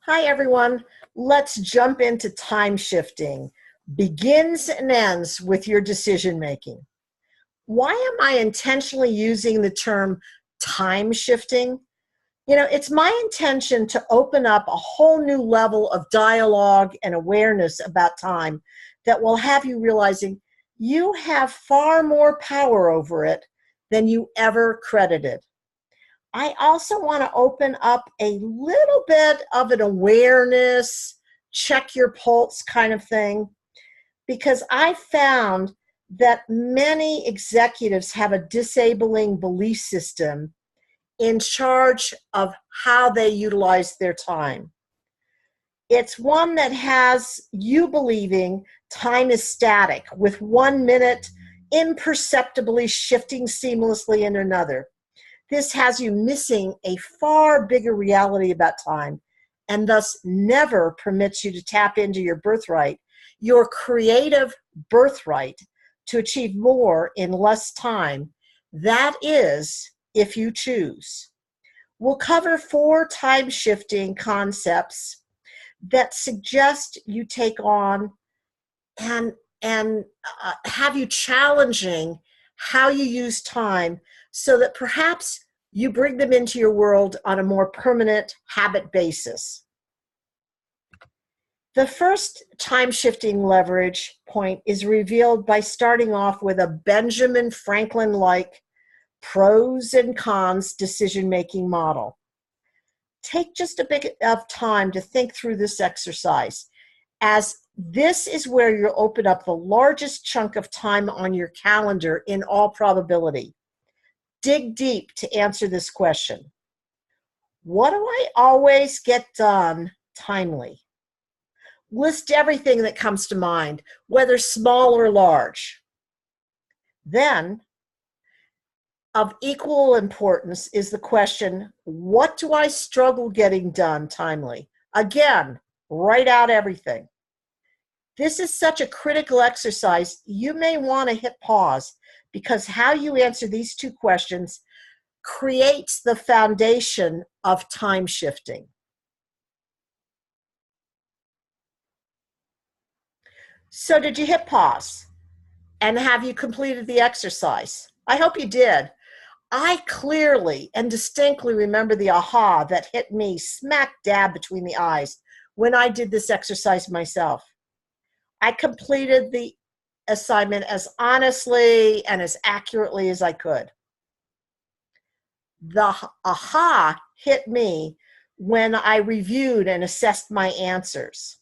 Hi, everyone. Let's jump into time shifting. Begins and ends with your decision making. Why am I intentionally using the term time shifting? It's my intention to open up a whole new level of dialogue and awareness about time that will have you realizing you have far more power over it than you ever credited. I also want to open up a little bit of an awareness, check your pulse kind of thing, because I found that many executives have a disabling belief system in charge of how they utilize their time. It's one that has you believing time is static, with 1 minute imperceptibly shifting seamlessly into another. This has you missing a far bigger reality about time, and thus never permits you to tap into your birthright, your creative birthright, to achieve more in less time. That is, if you choose. We'll cover 4 time-shifting concepts that suggest you take on and have you challenging how you use time, so that perhaps you bring them into your world on a more permanent habit basis. The first time-shifting leverage point is revealed by starting off with a Benjamin Franklin-like pros and cons decision-making model. Take just a bit of time to think through this exercise, as this is where you'll open up the largest chunk of time on your calendar in all probability. Dig deep to answer this question. What do I always get done timely? List everything that comes to mind, whether small or large. Then, of equal importance is the question, what do I struggle getting done timely? Again, write out everything. This is such a critical exercise, you may want to hit pause, because how you answer these 2 questions creates the foundation of time shifting. So did you hit pause? And have you completed the exercise? I hope you did. I clearly and distinctly remember the aha that hit me smack dab between the eyes when I did this exercise myself. I completed the assignment as honestly and as accurately as I could. The aha hit me when I reviewed and assessed my answers.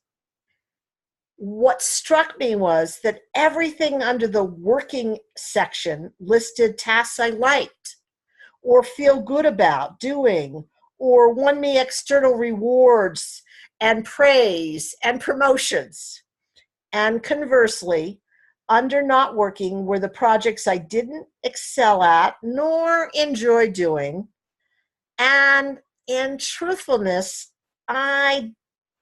What struck me was that everything under the working section listed tasks I liked or feel good about doing, or won me external rewards and praise and promotions. And conversely, under not working were the projects I didn't excel at nor enjoy doing. And in truthfulness, I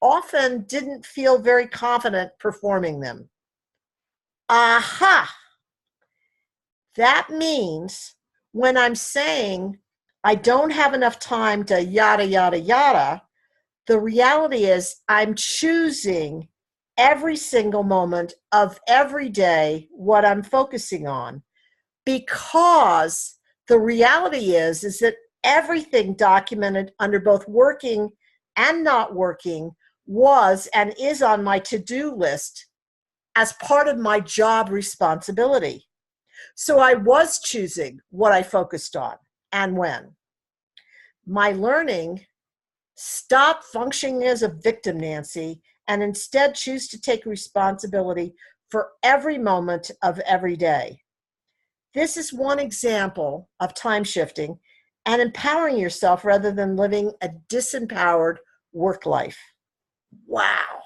often didn't feel very confident performing them. Aha! That means when I'm saying I don't have enough time to yada, yada, yada, the reality is I'm choosing every single moment of every day what I'm focusing on, because the reality is that everything documented under both working and not working was and is on my to-do list as part of my job responsibility. So I was choosing what I focused on and when. My learning: stop functioning as a victim, Nancy, and instead choose to take responsibility for every moment of every day. This is one example of time shifting and empowering yourself rather than living a disempowered work life. Wow.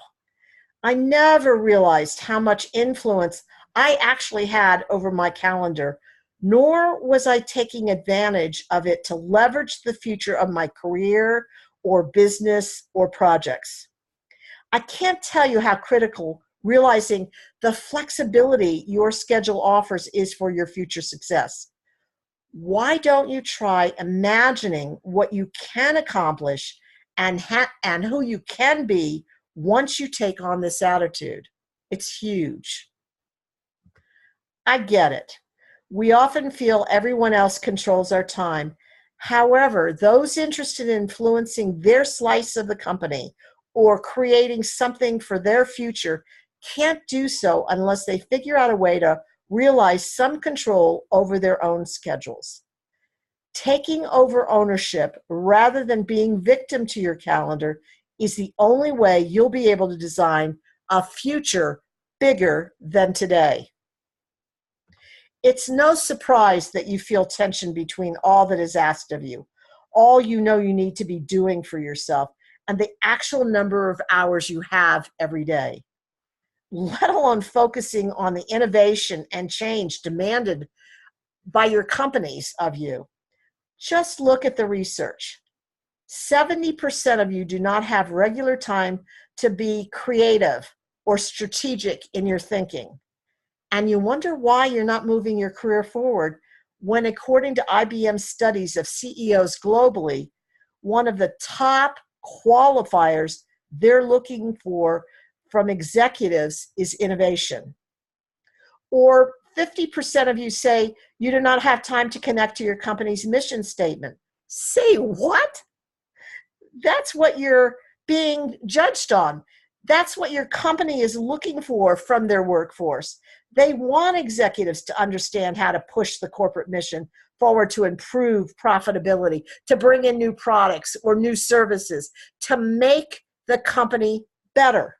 I never realized how much influence I actually had over my calendar, nor was I taking advantage of it to leverage the future of my career or business or projects. I can't tell you how critical realizing the flexibility your schedule offers is for your future success. Why don't you try imagining what you can accomplish and who you can be once you take on this attitude. It's huge. I get it. We often feel everyone else controls our time. However, those interested in influencing their slice of the company or creating something for their future can't do so unless they figure out a way to realize some control over their own schedules. Taking over ownership rather than being victim to your calendar is the only way you'll be able to design a future bigger than today. It's no surprise that you feel tension between all that is asked of you, all you know you need to be doing for yourself, and the actual number of hours you have every day, let alone focusing on the innovation and change demanded by your companies of you. Just look at the research. 70% of you do not have regular time to be creative or strategic in your thinking. And you wonder why you're not moving your career forward when, according to IBM studies of CEOs globally, one of the top qualifiers they're looking for from executives is innovation. Or 50% of you say you do not have time to connect to your company's mission statement. Say what? That's what you're being judged on. That's what your company is looking for from their workforce. They want executives to understand how to push the corporate mission forward to improve profitability, to bring in new products or new services, to make the company better.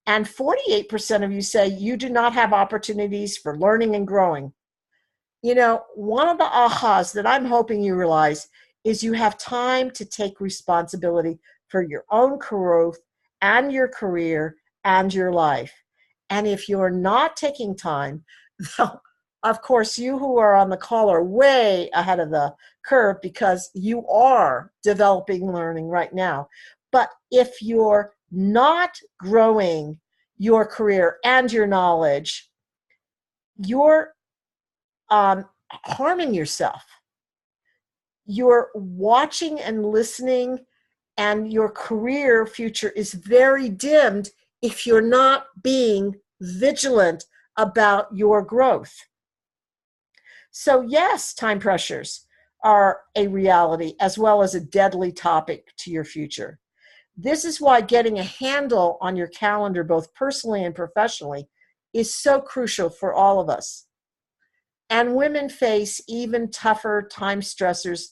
And 48% of you say you do not have opportunities for learning and growing. You know, one of the ahas that I'm hoping you realize is you have time to take responsibility for your own growth and your career and your life. And if you're not taking time, of course, you who are on the call are way ahead of the curve because you are developing learning right now. But if you're not growing your career and your knowledge, you're harming yourself. You're watching and listening, and your career future is very dimmed if you're not being vigilant about your growth. So yes, time pressures are a reality as well as a deadly topic to your future. This is why getting a handle on your calendar, both personally and professionally, is so crucial for all of us. And women face even tougher time stressors.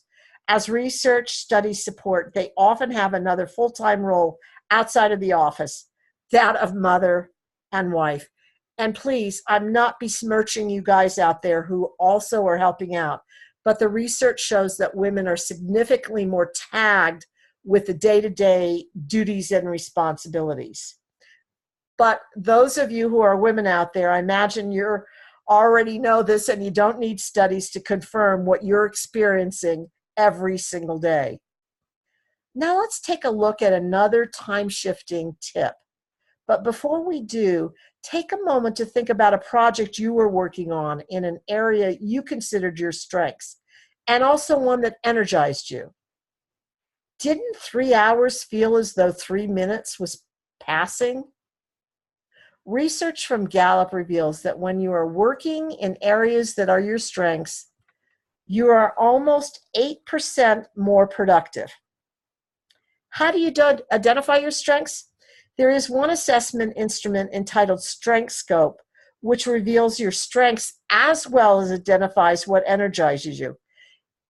As research studies support, they often have another full-time role outside of the office, that of mother and wife. And please, I'm not besmirching you guys out there who also are helping out, but the research shows that women are significantly more tagged with the day-to-day duties and responsibilities. But those of you who are women out there, I imagine you're already know this and you don't need studies to confirm what you're experiencing every single day. Now let's take a look at another time-shifting tip. But before we do, take a moment to think about a project you were working on in an area you considered your strengths, and also one that energized you. Didn't 3 hours feel as though 3 minutes was passing? Research from Gallup reveals that when you are working in areas that are your strengths, you are almost 8% more productive. How do you identify your strengths? There is one assessment instrument entitled Strength Scope, which reveals your strengths as well as identifies what energizes you.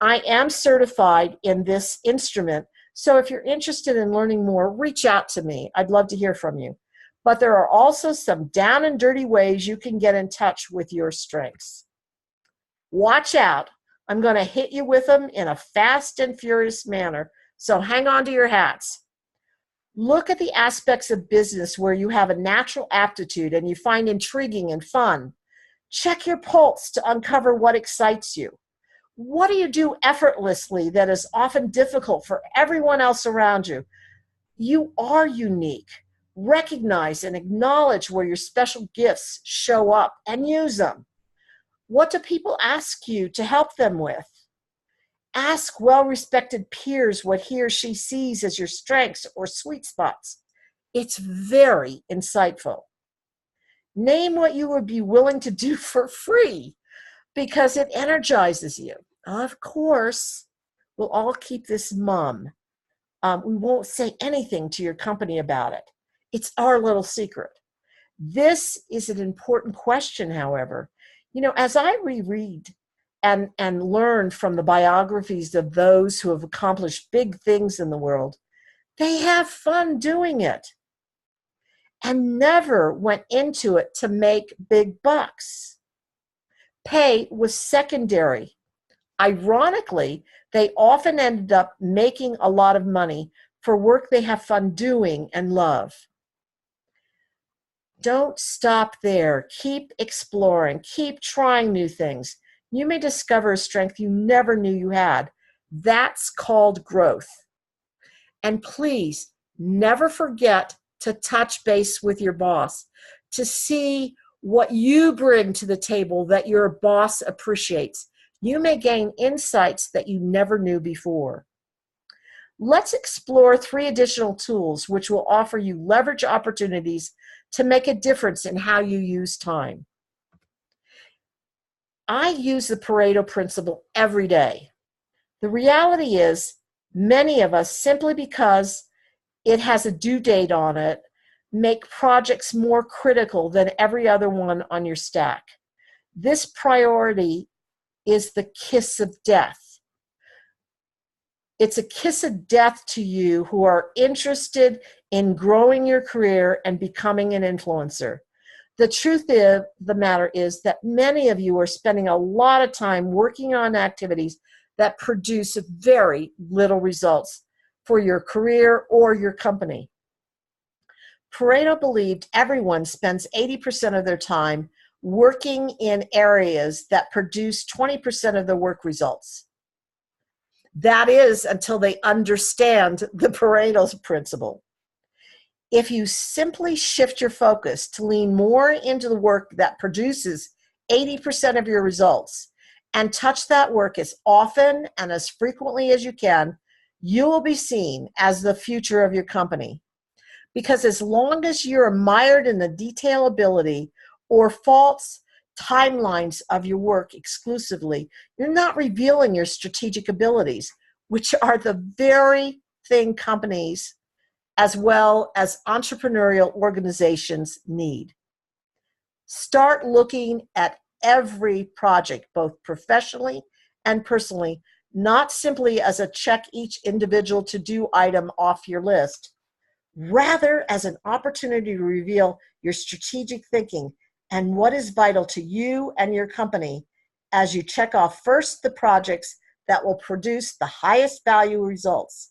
I am certified in this instrument, so if you're interested in learning more, reach out to me. I'd love to hear from you. But there are also some down and dirty ways you can get in touch with your strengths. Watch out. I'm going to hit you with them in a fast and furious manner, so hang on to your hats. Look at the aspects of business where you have a natural aptitude and you find intriguing and fun. Check your pulse to uncover what excites you. What do you do effortlessly that is often difficult for everyone else around you? You are unique. Recognize and acknowledge where your special gifts show up and use them. What do people ask you to help them with? Ask well-respected peers what he or she sees as your strengths or sweet spots. It's very insightful. Name what you would be willing to do for free because it energizes you. Of course, we'll all keep this mum. We won't say anything to your company about it. It's our little secret. This is an important question, however. As I reread and learn from the biographies of those who have accomplished big things in the world, they have fun doing it and never went into it to make big bucks. Pay was secondary. Ironically, they often ended up making a lot of money for work they have fun doing and love. Don't stop there. Keep exploring. Keep trying new things. You may discover a strength you never knew you had. That's called growth. And please never forget to touch base with your boss to see what you bring to the table that your boss appreciates. You may gain insights that you never knew before. Let's explore 3 additional tools which will offer you leverage opportunities to make a difference in how you use time. I use the Pareto principle every day. The reality is, many of us, simply because it has a due date on it, make projects more critical than every other one on your stack. This priority is the kiss of death. It's a kiss of death to you who are interested in growing your career and becoming an influencer. The truth of the matter is that many of you are spending a lot of time working on activities that produce very little results for your career or your company. Pareto believed everyone spends 80% of their time working in areas that produce 20% of their work results. That is until they understand the Pareto principle. If you simply shift your focus to lean more into the work that produces 80% of your results and touch that work as often and as frequently as you can, you will be seen as the future of your company. Because as long as you're mired in the detailability or false timelines of your work exclusively, you're not revealing your strategic abilities, which are the very thing companies as well as entrepreneurial organizations need. Start looking at every project, both professionally and personally, not simply as a check each individual to-do item off your list, rather as an opportunity to reveal your strategic thinking and what is vital to you and your company as you check off first the projects that will produce the highest value results.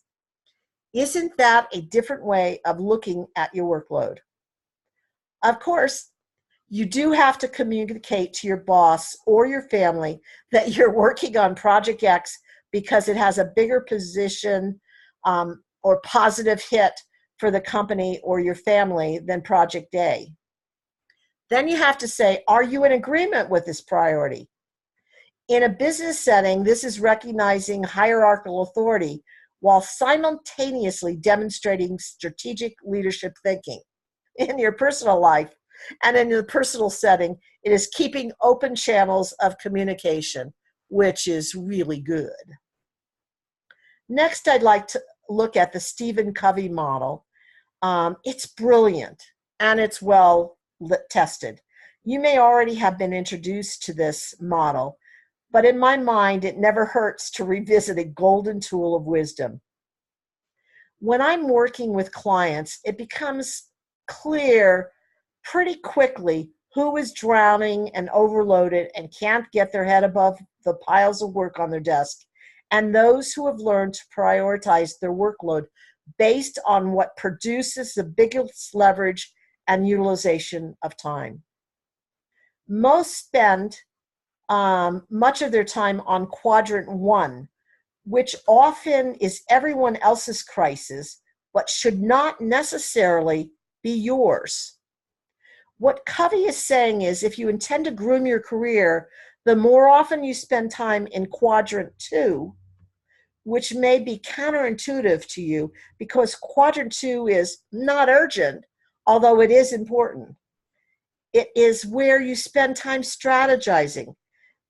Isn't that a different way of looking at your workload? Of course, you do have to communicate to your boss or your family that you're working on Project X because it has a bigger position or positive hit for the company or your family than Project A. Then you have to say, are you in agreement with this priority? In a business setting, this is recognizing hierarchical authority while simultaneously demonstrating strategic leadership thinking. In your personal life and in the personal setting, it is keeping open channels of communication, which is really good. Next, I'd like to look at the Stephen Covey model. It's brilliant and it's well tested. You may already have been introduced to this model, but in my mind, it never hurts to revisit a golden tool of wisdom. When I'm working with clients, it becomes clear pretty quickly who is drowning and overloaded and can't get their head above the piles of work on their desk, and those who have learned to prioritize their workload based on what produces the biggest leverage and utilization of time. Most spend much of their time on quadrant 1, which often is everyone else's crisis, but should not necessarily be yours. What Covey is saying is if you intend to groom your career, the more often you spend time in quadrant 2, which may be counterintuitive to you because quadrant 2 is not urgent, although it is important. It is where you spend time strategizing.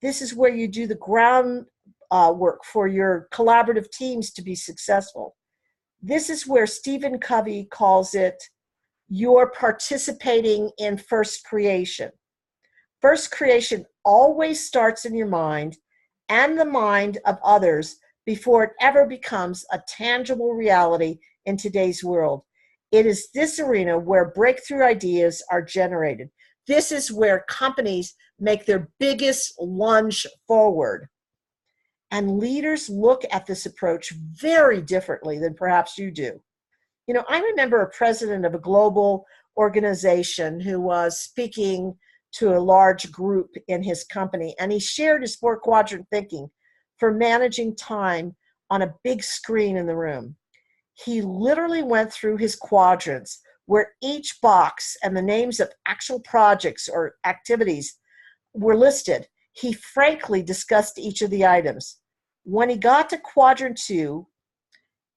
This is where you do the ground work for your collaborative teams to be successful. This is where Stephen Covey calls it you're participating in first creation. First creation always starts in your mind and the mind of others before it ever becomes a tangible reality in today's world. It is this arena where breakthrough ideas are generated. This is where companies make their biggest lunge forward. And leaders look at this approach very differently than perhaps you do. I remember a president of a global organization who was speaking to a large group in his company, and he shared his 4-quadrant thinking for managing time on a big screen in the room. He literally went through his quadrants where each box and the names of actual projects or activities were listed. He frankly discussed each of the items. When he got to quadrant 2,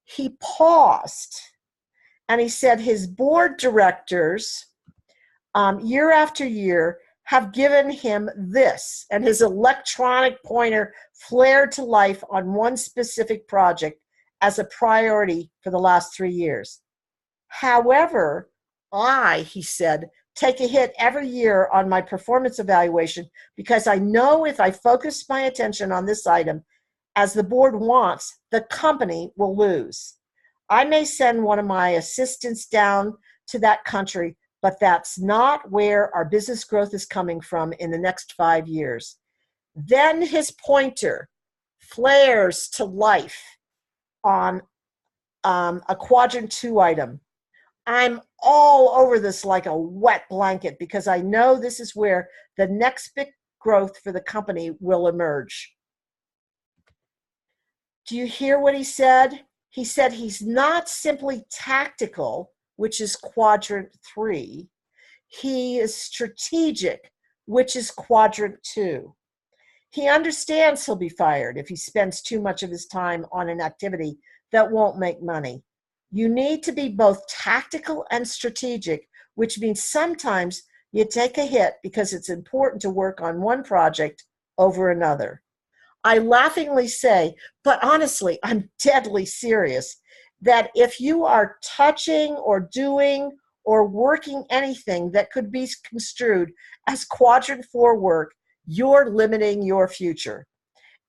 he paused and he said his board directors, year after year, have given him this, and his electronic pointer flared to life on one specific project as a priority for the last 3 years. However, he said, take a hit every year on my performance evaluation because I know if I focus my attention on this item as the board wants, the company will lose. I may send one of my assistants down to that country, but that's not where our business growth is coming from in the next 5 years. Then his pointer flares to life on a quadrant 2 item. I'm all over this like a wet blanket because I know this is where the next big growth for the company will emerge. Do you hear what he said? He said he's not simply tactical, which is quadrant 3. He is strategic, which is quadrant 2. He understands he'll be fired if he spends too much of his time on an activity that won't make money. You need to be both tactical and strategic, which means sometimes you take a hit because it's important to work on one project over another. I laughingly say, but honestly, I'm deadly serious, that if you are touching or doing or working anything that could be construed as quadrant 4 work, you're limiting your future.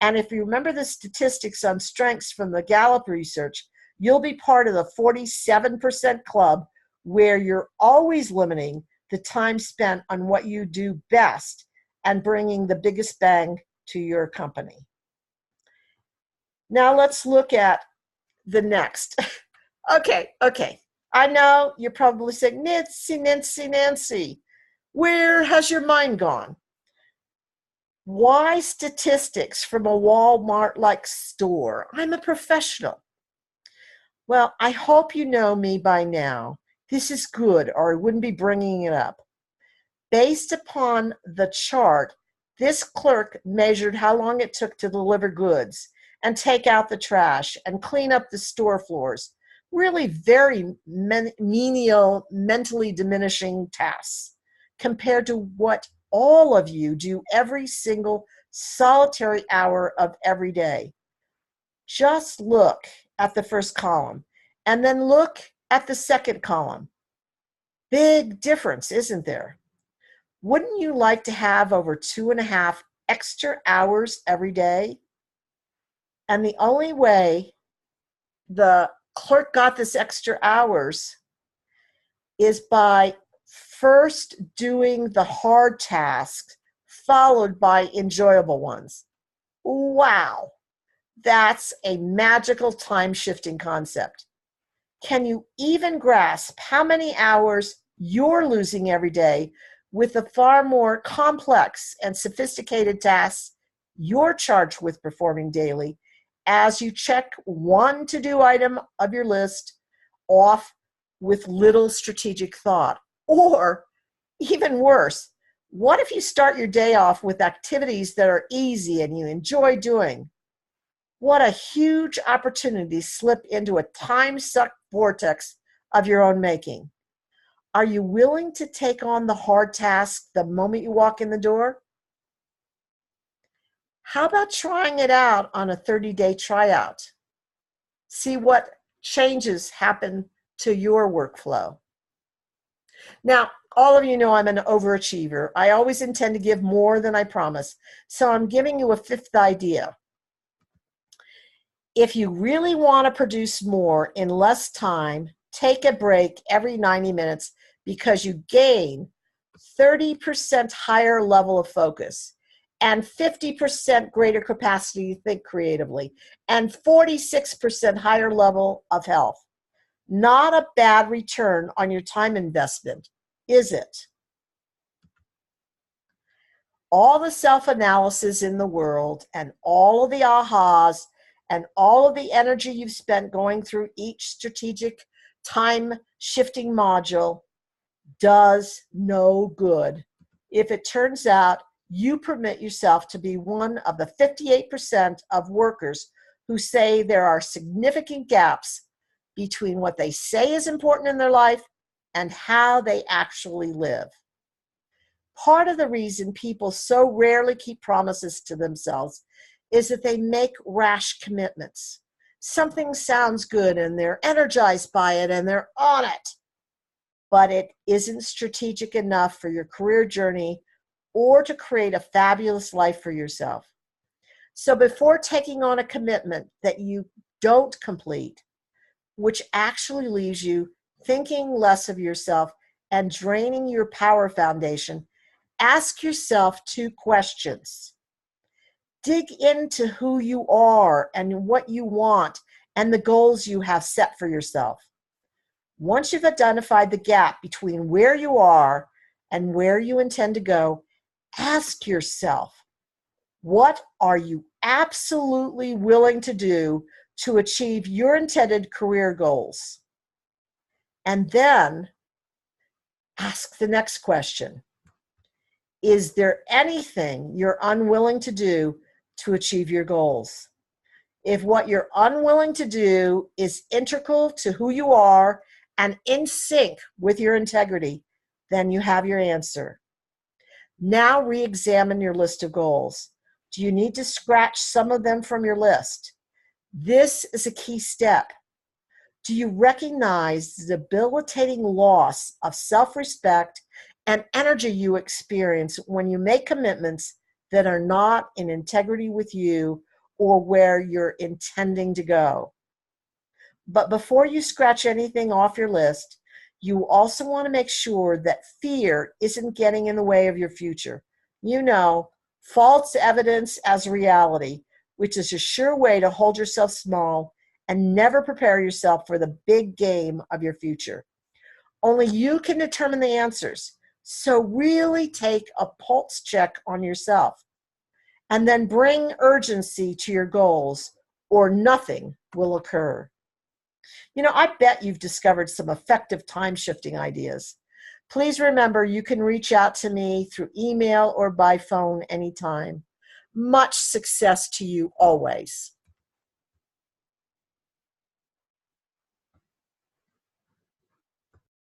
And if you remember the statistics on strengths from the Gallup research, you'll be part of the 47% club where you're always limiting the time spent on what you do best and bringing the biggest bang to your company. Now let's look at the next. Okay. I know you're probably saying, Nancy, where has your mind gone? Why statistics from a Walmart-like store? I'm a professional. Well, I hope you know me by now. This is good, or I wouldn't be bringing it up. Based upon the chart, this clerk measured how long it took to deliver goods and take out the trash and clean up the store floors. Really very menial, mentally diminishing tasks compared to what all of you do every single solitary hour of every day. Just look at the first column and then look at the second column. Big difference, isn't there? Wouldn't you like to have over 2.5 extra hours every day? And the only way the clerk got this extra hours is by first doing the hard tasks, followed by enjoyable ones. Wow, that's a magical time-shifting concept. Can you even grasp how many hours you're losing every day with the far more complex and sophisticated tasks you're charged with performing daily as you check one to-do item of your list off with little strategic thought? Or even worse, what if you start your day off with activities that are easy and you enjoy doing? What a huge opportunity to slip into a time-suck vortex of your own making. Are you willing to take on the hard task the moment you walk in the door? How about trying it out on a 30-day tryout? See what changes happen to your workflow. Now, all of you know I'm an overachiever. I always intend to give more than I promise. So I'm giving you a fifth idea. If you really want to produce more in less time, take a break every 90 minutes because you gain 30% higher level of focus and 50% greater capacity to think creatively and 46% higher level of health. Not a bad return on your time investment, is it? All the self-analysis in the world and all of the ahas and all of the energy you've spent going through each strategic time shifting module does no good if it turns out you permit yourself to be one of the 58% of workers who say there are significant gaps between what they say is important in their life and how they actually live. Part of the reason people so rarely keep promises to themselves is that they make rash commitments. Something sounds good and they're energized by it and they're on it, but it isn't strategic enough for your career journey or to create a fabulous life for yourself. So before taking on a commitment that you don't complete, which actually leaves you thinking less of yourself and draining your power foundation, ask yourself 2 questions. Dig into who you are and what you want and the goals you have set for yourself. Once you've identified the gap between where you are and where you intend to go, ask yourself, what are you absolutely willing to do to achieve your intended career goals? And then ask the next question. Is there anything you're unwilling to do to achieve your goals? If what you're unwilling to do is integral to who you are and in sync with your integrity, then you have your answer. Now re-examine your list of goals. Do you need to scratch some of them from your list? This is a key step. Do you recognize the debilitating loss of self-respect and energy you experience when you make commitments that are not in integrity with you or where you're intending to go? But before you scratch anything off your list, you also want to make sure that fear isn't getting in the way of your future. You know, false evidence as reality, which is a sure way to hold yourself small and never prepare yourself for the big game of your future. Only you can determine the answers. So really take a pulse check on yourself and then bring urgency to your goals or nothing will occur. You know, I bet you've discovered some effective time shifting ideas. Please remember you can reach out to me through email or by phone anytime. Much success to you always.